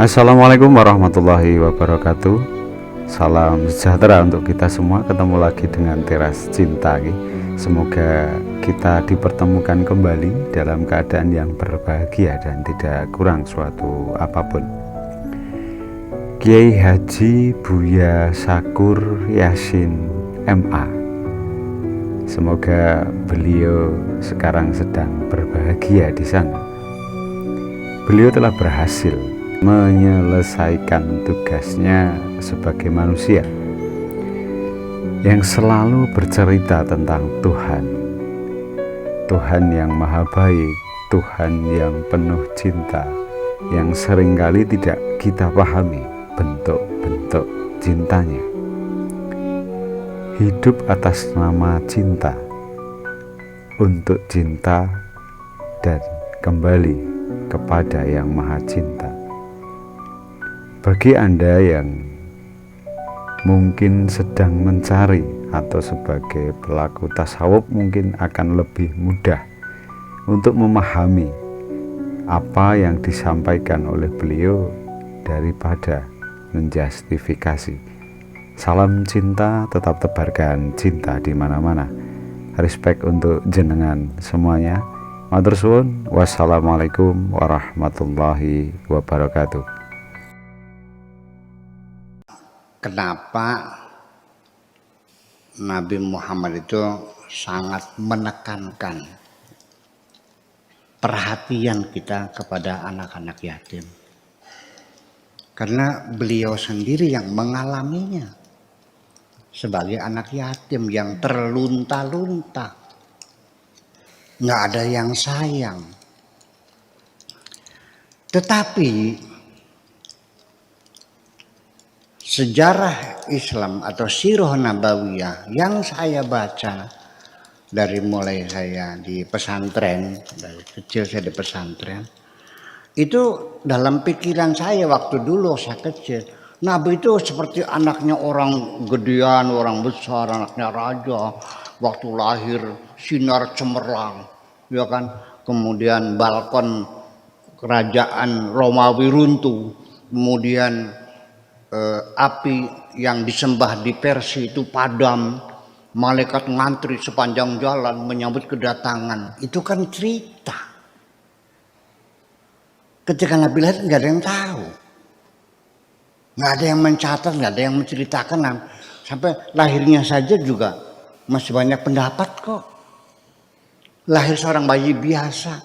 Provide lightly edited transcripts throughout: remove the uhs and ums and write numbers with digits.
Assalamualaikum warahmatullahi wabarakatuh. Salam sejahtera untuk kita semua. Ketemu lagi dengan Teras Cinta. Semoga kita dipertemukan kembali dalam keadaan yang berbahagia dan tidak kurang suatu apapun. Kiai Haji Buya Sakur Yasin MA, semoga beliau sekarang sedang berbahagia di sana. Beliau telah berhasil menyelesaikan tugasnya sebagai manusia yang selalu bercerita tentang Tuhan yang maha baik, Tuhan yang penuh cinta, yang seringkali tidak kita pahami bentuk-bentuk cintanya. Hidup atas nama cinta, untuk cinta, dan kembali kepada yang maha cinta. Bagi Anda yang mungkin sedang mencari atau sebagai pelaku tasawuf, mungkin akan lebih mudah untuk memahami apa yang disampaikan oleh beliau daripada menjustifikasi. Salam cinta, tetap tebarkan cinta di mana-mana. Respect untuk jenengan semuanya. Matur suwun. Wassalamualaikum warahmatullahi wabarakatuh. Kenapa Nabi Muhammad itu sangat menekankan perhatian kita kepada anak-anak yatim? Karena beliau sendiri yang mengalaminya sebagai anak yatim yang terlunta-lunta, nggak ada yang sayang. Tetapi sejarah Islam atau sirah nabawiyah yang saya baca dari mulai saya di pesantren, dari kecil saya di pesantren, itu dalam pikiran saya waktu dulu saya kecil, Nabi itu seperti anaknya orang gedean, orang besar, anaknya raja. Waktu lahir sinar cemerlang, ya kan? Kemudian balkon kerajaan Romawi runtuh, kemudian api yang disembah di Persia itu padam, malaikat ngantri sepanjang jalan menyambut kedatangan. Itu kan cerita. Ketika Nabi lahir nggak ada yang tahu, nggak ada yang mencatat, nggak ada yang menceritakan. Sampai lahirnya saja juga masih banyak pendapat kok. Lahir seorang bayi biasa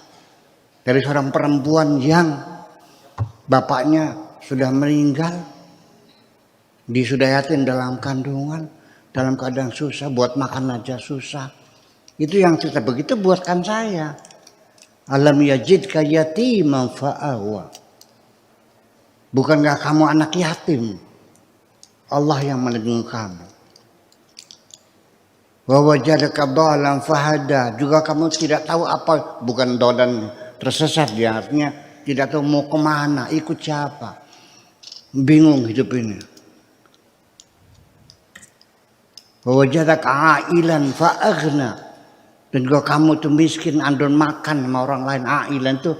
dari seorang perempuan yang bapaknya sudah meninggal, disudayatin dalam kandungan, dalam keadaan susah, buat makan aja susah. Itu yang cerita begitu buatkan saya. Alam yajidka yatiman fa'awa. Bukankah kamu anak yatim? Allah yang melindungi kamu. Wa wajadaka dhalan fahada. Juga kamu tidak tahu apa, bukan dhalan tersesat dia, artinya tidak tahu mau kemana, ikut siapa. Bingung hidup ini. Wa wajadaka ailan fa aghna. Dan juga kamu tuh miskin, andon makan sama orang lain. Ailan tuh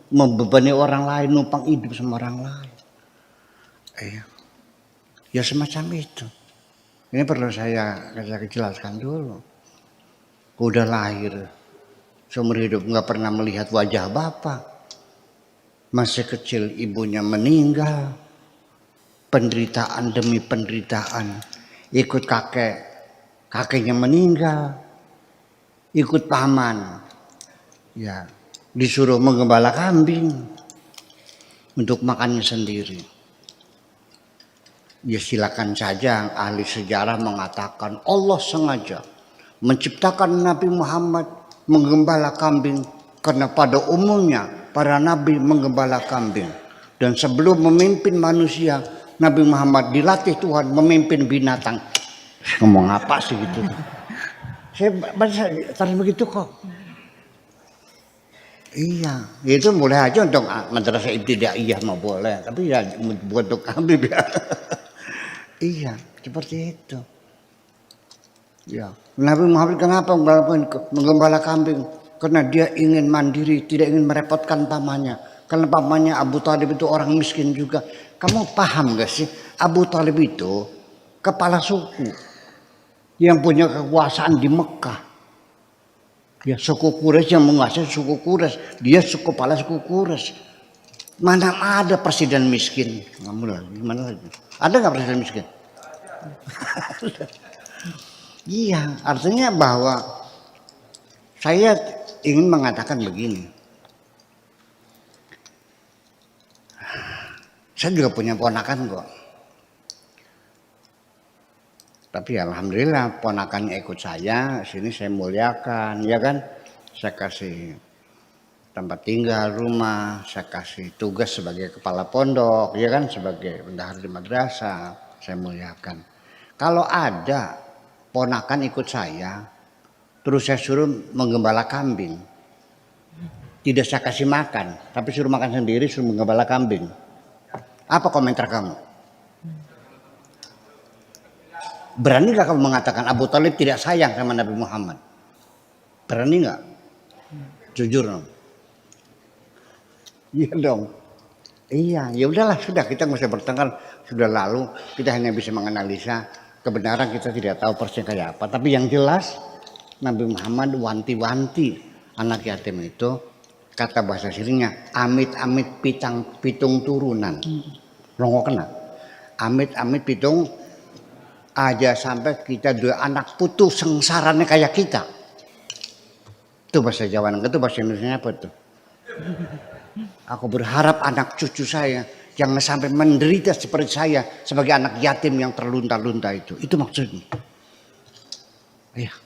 membebani orang lain, numpang hidup sama orang lain. Ya semacam itu. Ini perlu saya jelaskan dulu. Udah lahir, seumur hidup nggak pernah melihat wajah bapak. Masih kecil ibunya meninggal. Penderitaan demi penderitaan. Ikut kakeknya meninggal. Ikut paman. Ya, disuruh menggembala kambing untuk makannya sendiri. Ya silakan saja ahli sejarah mengatakan Allah sengaja menciptakan Nabi Muhammad menggembala kambing karena pada umumnya para nabi menggembala kambing. Dan sebelum memimpin manusia, Nabi Muhammad dilatih Tuhan memimpin binatang. Ngomong apa sih gitu? Saya baca terus begitu kok. Iya, itu boleh aja untuk madrasah ibtidaiyah mah boleh, tapi ya buat untuk kambing ya. Iya, seperti itu. Ya, Nabi Muhammad kenapa menggembala kambing? Karena dia ingin mandiri, tidak ingin merepotkan pamannya. Kalau pamannya Abu Thalib itu orang miskin juga, kamu paham gak sih? Abu Thalib itu kepala suku yang punya kekuasaan di Mekah. Ya, suku Quraisy yang menguasai suku Quraisy, dia kepala suku Quraisy. Mana ada presiden miskin? Kamu lagi, gimana lagi? Ada nggak presiden miskin? Iya, artinya bahwa saya ingin mengatakan begini. Saya juga punya ponakan kok. Tapi alhamdulillah ponakannya ikut saya, sini saya muliakan, ya kan? Saya kasih tempat tinggal, rumah, saya kasih tugas sebagai kepala pondok, ya kan? Sebagai bendahara di madrasah, saya muliakan. Kalau ada ponakan ikut saya, terus saya suruh menggembala kambing, tidak saya kasih makan, tapi suruh makan sendiri, suruh menggembala kambing. Apa komentar kamu? Berani gak kamu mengatakan Abu Thalib tidak sayang sama Nabi Muhammad? Berani gak? Jujur dong. Iya dong. Iya, ya udahlah, sudah, kita nggak usah bertengkar, sudah lalu. Kita hanya bisa menganalisa kebenaran, kita tidak tahu persis kayak apa. Tapi yang jelas Nabi Muhammad wanti-wanti anak yatim itu, kata bahasa sirinya, amit-amit pitung turunan. Rongo kena. Amit-amit pitung aja sampai kita dua anak putu sengsaranya kayak kita. Itu bahasa Jawa, itu bahasa Indonesia apa tuh? Aku berharap anak cucu saya jangan sampai menderita seperti saya sebagai anak yatim yang terlunta-lunta itu. Itu maksudnya. Iya.